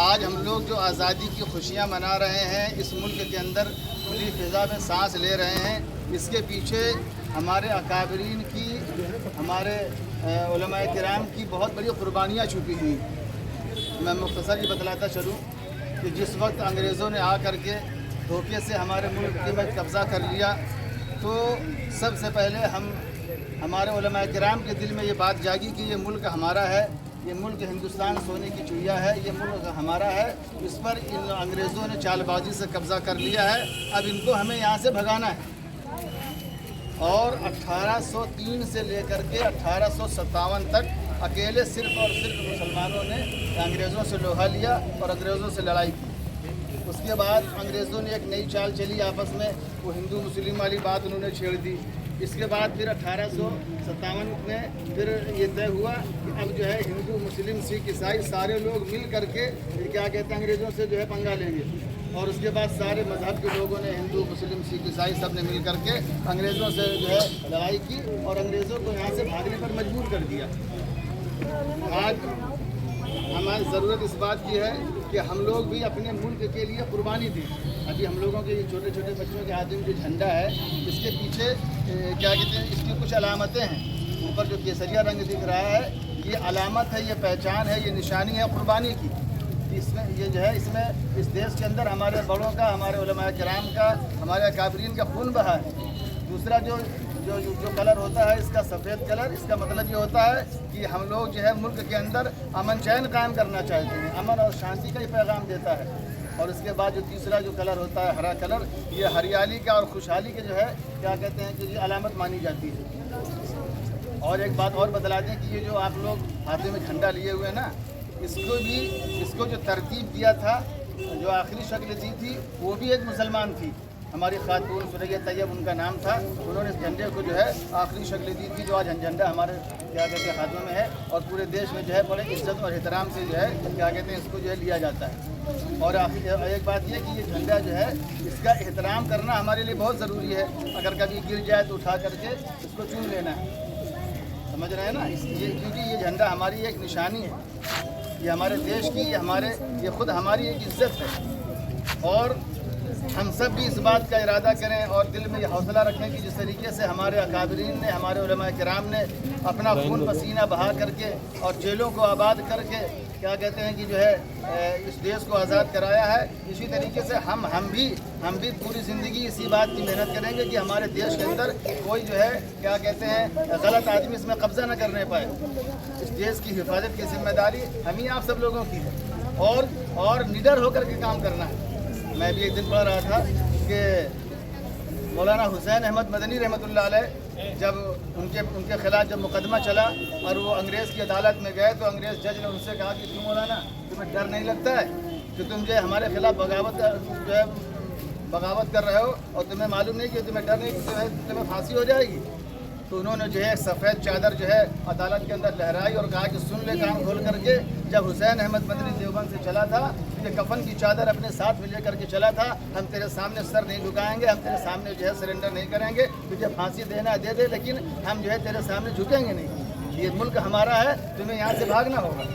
آج ہم لوگ جو آزادی کی خوشیاں منا رہے ہیں، اس ملک کے اندر کھلی فضا میں سانس لے رہے ہیں، اس کے پیچھے ہمارے اکابرین کی، ہمارے علماء کرام کی بہت بڑی قربانیاں چھپی ہوئی۔ میں مختصر یہ بتلاتا چلوں کہ جس وقت انگریزوں نے آ کر کے دھوکے سے ہمارے ملک میں قبضہ کر لیا، تو سب سے پہلے ہمارے علماء کرام کے دل میں یہ بات جاگی کہ یہ ملک ہمارا ہے، یہ ملک ہندوستان سونے کی چڑیا ہے، یہ ملک ہمارا ہے، اس پر ان انگریزوں نے چال بازی سے قبضہ کر لیا ہے، اب ان کو ہمیں یہاں سے بھگانا ہے۔ اور 1803 سے لے کر کے 1857 تک اکیلے صرف اور صرف مسلمانوں نے انگریزوں سے لوہا لیا اور انگریزوں سے لڑائی کی۔ اس کے بعد انگریزوں نے ایک نئی چال چلی آپس میں، وہ ہندو مسلم والی بات انہوں نے چھیڑ دی۔ اس کے بعد پھر 1857 میں پھر یہ طے ہوا کہ اب جو ہے ہندو مسلم سکھ عیسائی سارے لوگ مل کر کے کیا کہتے ہیں انگریزوں سے جو ہے پنگا لیں گے۔ اور اس کے بعد سارے مذہب کے لوگوں نے، ہندو مسلم سکھ عیسائی سب نے مل کر کے انگریزوں سے جو ہے لڑائی کی اور انگریزوں کو یہاں سے بھاگنے پر مجبور کر دیا۔ آج ہماری ضرورت اس بات کی ہے کہ ہم لوگ بھی اپنے ملک کے لیے قربانی دیں۔ ابھی ہم لوگوں کے یہ چھوٹے چھوٹے بچوں کے ہاتھ میں جو جھنڈا ہے، اس کے پیچھے کیا کہتے ہیں، اس کی کچھ علامتیں ہیں۔ اوپر جو کیسریا رنگ دکھ رہا ہے، یہ علامت ہے، یہ پہچان ہے، یہ نشانی ہے قربانی کی۔ اس میں یہ جو ہے، اس میں اس دیش کے اندر ہمارے بڑوں کا، ہمارے علماء کرام کا، ہمارے اکابرین کا خون بہا ہے۔ دوسرا جو کلر ہوتا ہے، اس کا سفید کلر، اس کا مطلب یہ ہوتا ہے کہ ہم لوگ جو ہے ملک کے اندر امن چین قائم کرنا چاہتے ہیں، امن اور شانتی کا ہی پیغام دیتا ہے۔ اور اس کے بعد جو تیسرا جو کلر ہوتا ہے، ہرا کلر، یہ ہریالی کا اور خوشحالی کے جو ہے کیا کہتے ہیں کہ یہ علامت مانی جاتی ہے۔ اور ایک بات اور بتلا دیں کہ یہ جو آپ لوگ ہاتھوں میں جھنڈا لیے ہوئے ہیں نا، اس کو جو ترتیب دیا تھا، جو آخری شکل دی تھی، وہ بھی ایک مسلمان تھی، ہماری خاتون سریا طیب ان کا نام تھا۔ انہوں نے اس جھنڈے کو جو ہے آخری شکل دی تھی، جو آج جھنڈا ہمارے کیا کہتے ہیں ہاتھوں میں ہے، اور پورے دیش میں جو ہے بڑے عزت اور احترام سے جو ہے کیا کہتے ہیں اس کو جو ہے لیا جاتا ہے۔ اور ایک بات یہ کہ یہ جھنڈا جو ہے، اس کا احترام کرنا ہمارے لیے بہت ضروری ہے۔ اگر کبھی گر جائے تو اٹھا کر کے اس کو چوم لینا ہے، سمجھ رہے ہیں نا، کیونکہ یہ جھنڈا ہماری ایک نشانی ہے، یہ ہمارے دیش کی، یہ خود ہماری ایک عزت ہے۔ اور ہم سب بھی اس بات کا ارادہ کریں اور دل میں یہ حوصلہ رکھیں کہ جس طریقے سے ہمارے اکابرین نے، ہمارے علماء کرام نے اپنا خون پسینہ بہا کر کے اور جیلوں کو آباد کر کے کیا کہتے ہیں کہ جو ہے اس دیش کو آزاد کرایا ہے، اسی طریقے سے ہم بھی پوری زندگی اسی بات کی محنت کریں گے کہ ہمارے دیش کے اندر کوئی جو ہے کیا کہتے ہیں غلط آدمی اس میں قبضہ نہ کرنے پائے۔ اس دیش کی حفاظت کی ذمہ داری ہمیں آپ سب لوگوں کی ہے، اور نڈر ہو کر کے کام کرنا ہے۔ میں بھی ایک دن پڑھ رہا تھا کہ مولانا حسین احمد مدنی رحمۃ اللہ علیہ جب ان کے خلاف جب مقدمہ چلا اور وہ انگریز کی عدالت میں گئے، تو انگریز جج نے ان سے کہا کہ تم مولانا، تمہیں ڈر نہیں لگتا ہے کہ تم جو ہے ہمارے خلاف بغاوت کر رہے ہو، اور تمہیں معلوم نہیں کہ تمہیں ڈر نہیں کہ تمہیں پھانسی ہو جائے گی؟ تو انہوں نے جو ہے سفید چادر جو ہے عدالت کے اندر لہرائی اور کہا کہ سن لے کان کھول کر کے، جب حسین احمد مدنی دیوبند سے چلا تھا، یہ کفن کی چادر اپنے ساتھ میں لے کر کے چلا تھا، ہم تیرے سامنے سر نہیں جھکائیں گے، ہم تیرے سامنے جو ہے سرنڈر نہیں کریں گے، تجھے پھانسی دینا ہے دے دے، لیکن ہم جو ہے تیرے سامنے جھکیں گے نہیں، یہ ملک ہمارا ہے، تمہیں یہاں سے بھاگنا ہوگا۔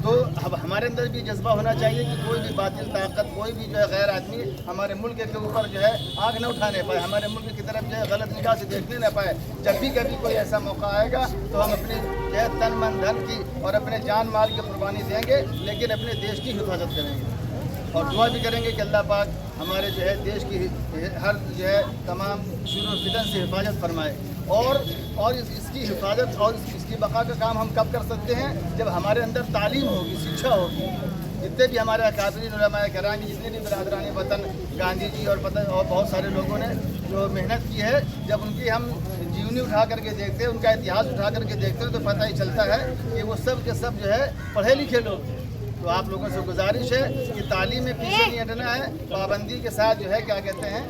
تو اب ہمارے اندر بھی جذبہ ہونا چاہیے کہ کوئی بھی باطل طاقت، کوئی بھی جو ہے غیر آدمی ہمارے ملک کے اوپر جو ہے آگ نہ اٹھانے پائے، ہمارے ملک کی طرف جو ہے غلط نگاہ سے دیکھنے نہ پائے۔ جب بھی کبھی کوئی ایسا موقع آئے گا تو ہم اپنے جو ہے تن من دھن کی اور اپنے جان مال کی قربانی دیں گے، لیکن اپنے دیش کی حفاظت کریں گے، اور دعا بھی کریں گے کہ اللہ پاک ہمارے جو ہے دیش کی ہر جو ہے تمام شر و فتن سے حفاظت فرمائے۔ اور اس کی حفاظت اور اس کی بقا کا کام ہم کب کر سکتے ہیں؟ جب ہمارے اندر تعلیم ہوگی، شکشا ہوگی۔ جتنے بھی ہمارے اکابرین علماء کرام کی، جتنے بھی برادران وطن، گاندھی جی اور بہت سارے لوگوں نے جو محنت کی ہے، جب ان کی ہم جیونی اٹھا کر کے دیکھتے ہیں، ان کا اتہاس اٹھا کر کے دیکھتے ہیں، تو پتہ ہی چلتا ہے کہ وہ سب کے سب جو ہے پڑھے لکھے لوگ تھے۔ تو آپ لوگوں سے گزارش ہے کہ تعلیم میں پیچھے نہیں ہٹنا ہے، پابندی کے ساتھ جو ہے کیا کہتے ہیں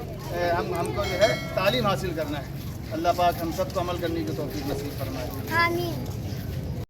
ہم کو جو ہے تعلیم حاصل کرنا ہے۔ اللہ پاک ہم سب کو عمل کرنے کی توفیق نصیب فرمائے۔ آمین۔